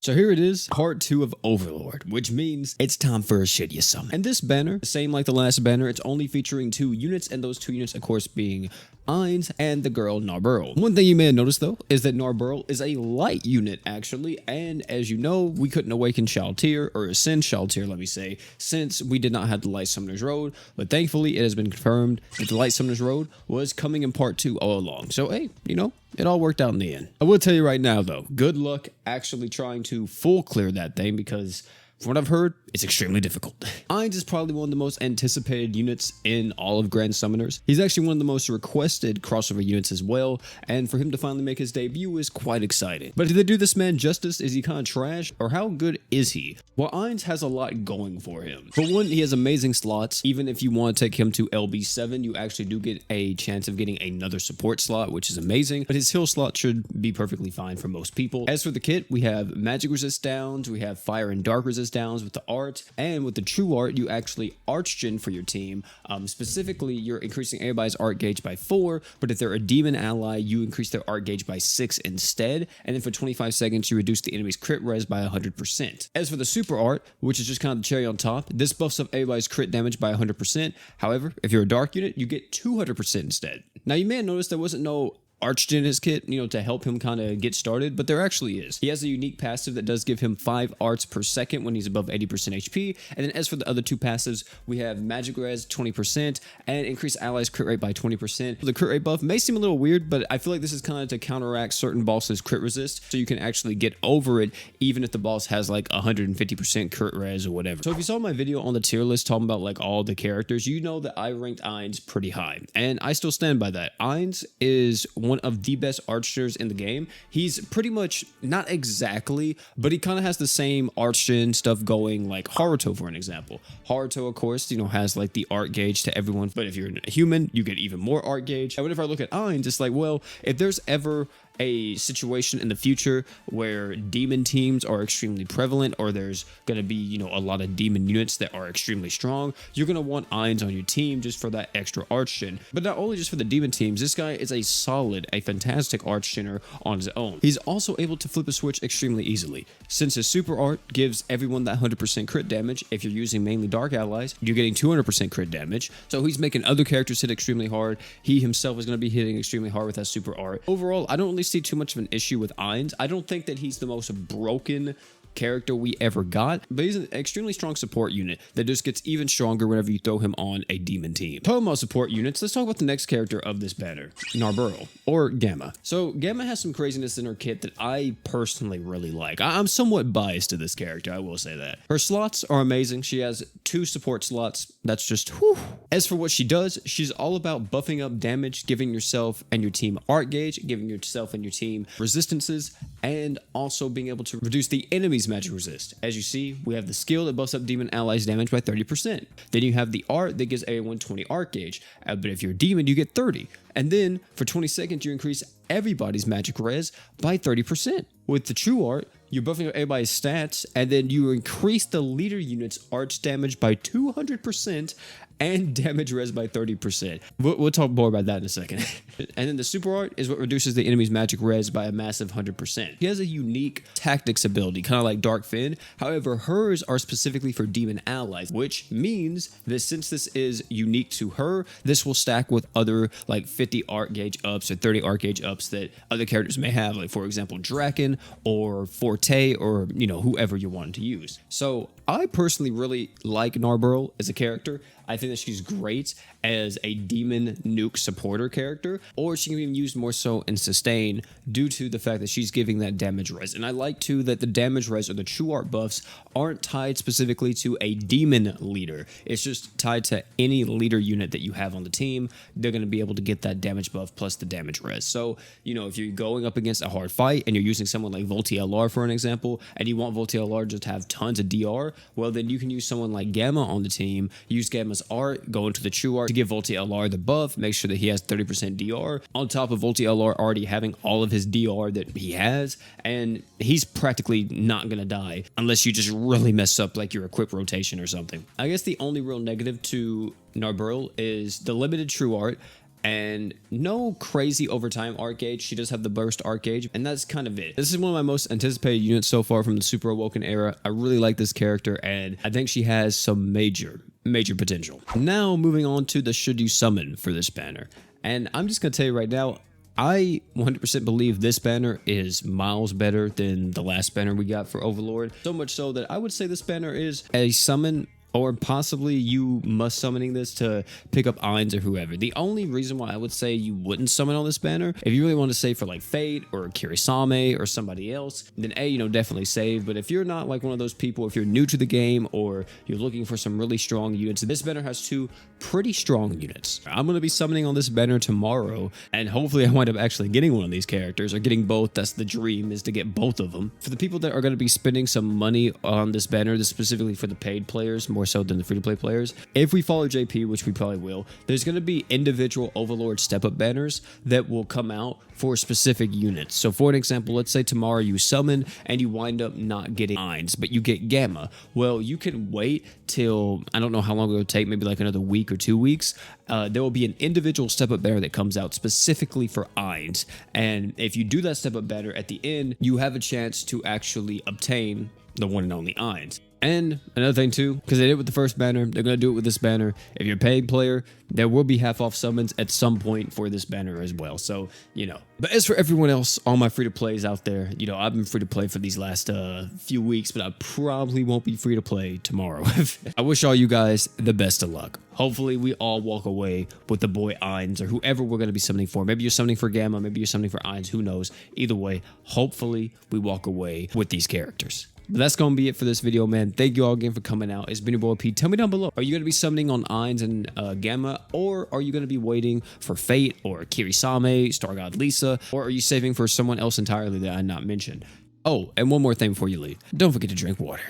So here it is, part 2 of Overlord, which means it's time for a Shinya summon. And this banner, same like the last banner, it's only featuring 2 units, and those 2 units, of course, being Ainz and the girl Narburl. One thing you may have noticed, though, is that Narburl is a light unit, actually, and as you know, we couldn't awaken Shaltir, or ascend Shaltir, let me say, since we did not have the Light Summoner's Road, but thankfully it has been confirmed that the Light Summoner's Road was coming in part 2 all along. So hey, you know, it all worked out in the end. I will tell you right now, though, good luck actually trying to full clear that thing, because from what I've heard, it's extremely difficult. Ainz is probably one of the most anticipated units in all of Grand Summoners. He's actually one of the most requested crossover units as well, and for him to finally make his debut is quite exciting. But did they do this man justice? Is he kind of trash? Or how good is he? Well, Ainz has a lot going for him. For one, he has amazing slots. Even if you want to take him to LB7, you actually do get a chance of getting another support slot, which is amazing, but his heal slot should be perfectly fine for most people. As for the kit, we have magic resist downs, we have fire and dark resist downs with the art, and with the true art, you actually archgen for your team. Specifically, you're increasing everybody's art gauge by 4, but if they're a demon ally, you increase their art gauge by 6 instead, and then for 25 seconds, you reduce the enemy's crit res by 100%. As for the super art, which is just kind of the cherry on top, this buffs up everybody's crit damage by 100%. However, if you're a dark unit, you get 200% instead. Now, you may have noticed there wasn't no archgen in his kit, you know, to help him kind of get started, but there actually is. He has a unique passive that does give him 5 arts per second when he's above 80% HP, and then as for the other 2 passives, we have magic res 20% and increase allies crit rate by 20%. The crit rate buff may seem a little weird, but I feel like this is kind of to counteract certain bosses' crit resist, so you can actually get over it even if the boss has like 150% crit res or whatever. So if you saw my video on the tier list talking about like all the characters, you know that I ranked Ainz pretty high, and I still stand by that. Ainz is one of the best archers in the game. He's pretty much, not exactly, but he kind of has the same archgen stuff going like Haruto, for an example. Haruto, of course, you know, has like the art gauge to everyone, but if you're a human, you get even more art gauge. And whenever I look at Ainz, it's like, well, if there's ever a situation in the future where demon teams are extremely prevalent, or there's going to be, you know, a lot of demon units that are extremely strong, you're going to want Ainz on your team just for that extra archgen. But not only just for the demon teams, this guy is a fantastic archgener on his own. He's also able to flip a switch extremely easily. Since his super art gives everyone that 100% crit damage, if you're using mainly dark allies, you're getting 200% crit damage. So he's making other characters hit extremely hard. He himself is going to be hitting extremely hard with that super art. Overall, I don't really see too much of an issue with Ainz. I don't think that he's the most broken character we ever got, but he's an extremely strong support unit that just gets even stronger whenever you throw him on a demon team. Talking about support units, let's talk about the next character of this banner, Narburl, or Gamma. So Gamma has some craziness in her kit that I personally really like. I'm somewhat biased to this character, I will say that. Her slots are amazing. She has 2 support slots. That's just whew. As for what she does, she's all about buffing up damage, giving yourself and your team art gauge, giving yourself and your team resistances, and also being able to reduce the enemy's magic resist. As you see, we have the skill that buffs up demon allies damage by 30%. Then you have the art that gives everyone 20 art gauge, but if you're a demon, you get 30. And then for 20 seconds, you increase everybody's magic res by 30%. With the true art, you're buffing up everybody's stats, and then you increase the leader unit's arch damage by 200% and damage res by 30%. We'll talk more about that in a second. And then the super art is what reduces the enemy's magic res by a massive 100%. He has a unique tactics ability, kind of like Dark Finn. However, hers are specifically for demon allies, which means that since this is unique to her, this will stack with other like 50 art gauge ups or 30 art gauge ups that other characters may have, like for example Draken or Forte, or you know, whoever you're wanting to use. So I personally really like Narburl as a character. I think that she's great as a demon nuke supporter character, or she can be used more so in sustain due to the fact that she's giving that damage res. And I like too that the damage res or the true art buffs aren't tied specifically to a demon leader. It's just tied to any leader unit that you have on the team. They're going to be able to get that damage buff plus the damage res. So, you know, if you're going up against a hard fight and you're using someone like Volti LR for an example, and you want Volti LR just to have tons of DR, well then you can use someone like Gamma on the team, use Gamma's art, go into the true art to give Volti LR the buff, make sure that he has 30% DR, on top of Volti LR already having all of his DR that he has, and he's practically not gonna die unless you just really mess up like your equip rotation or something. I guess the only real negative to Narburl is the limited true art and no crazy overtime arc gauge. She does have the burst arc gauge, and that's kind of it. This is one of my most anticipated units so far from the Super Awoken era. I really like this character, and I think she has some major potential. Now moving on to the should you summon for this banner, and I'm just gonna tell you right now, I 100% believe this banner is miles better than the last banner we got for Overlord. So much so that I would say this banner is a summon, or possibly you must summoning this to pick up Ainz or whoever. The only reason why I would say you wouldn't summon on this banner, if you really want to save for like Fate or Kirisame or somebody else, then definitely save. But if you're not like one of those people, if you're new to the game or you're looking for some really strong units, this banner has two pretty strong units. I'm going to be summoning on this banner tomorrow, and hopefully I wind up actually getting one of these characters, or getting both. That's the dream, is to get both of them. For the people that are going to be spending some money on this banner, this specifically for the paid players, more so than the free-to-play players, if we follow JP, which we probably will, there's going to be individual Overlord step-up banners that will come out for specific units. So for an example, let's say tomorrow you summon and you wind up not getting Ainz, but you get Gamma. Well, you can wait till, I don't know how long it'll take, maybe like another week or 2 weeks. There will be an individual step-up banner that comes out specifically for Ainz, and if you do that step-up banner at the end, you have a chance to actually obtain the one and only Ainz. And another thing too, because they did it with the first banner, they're going to do it with this banner. If you're a paid player, there will be half-off summons at some point for this banner as well. So, But as for everyone else, all my free-to-plays out there, I've been free-to-play for these last few weeks, but I probably won't be free-to-play tomorrow. I wish all you guys the best of luck. Hopefully, we all walk away with the boy Ainz, or whoever we're going to be summoning for. Maybe you're summoning for Gamma, maybe you're summoning for Ainz, who knows. Either way, hopefully, we walk away with these characters. But that's going to be it for this video, man. Thank you all again for coming out. It's been your boy P. Tell me down below, are you going to be summoning on Ainz and Gamma, or are you going to be waiting for Fate or Kirisame, Star God Lisa, or are you saving for someone else entirely that I not mentioned? Oh, and one more thing before you leave. Don't forget to drink water.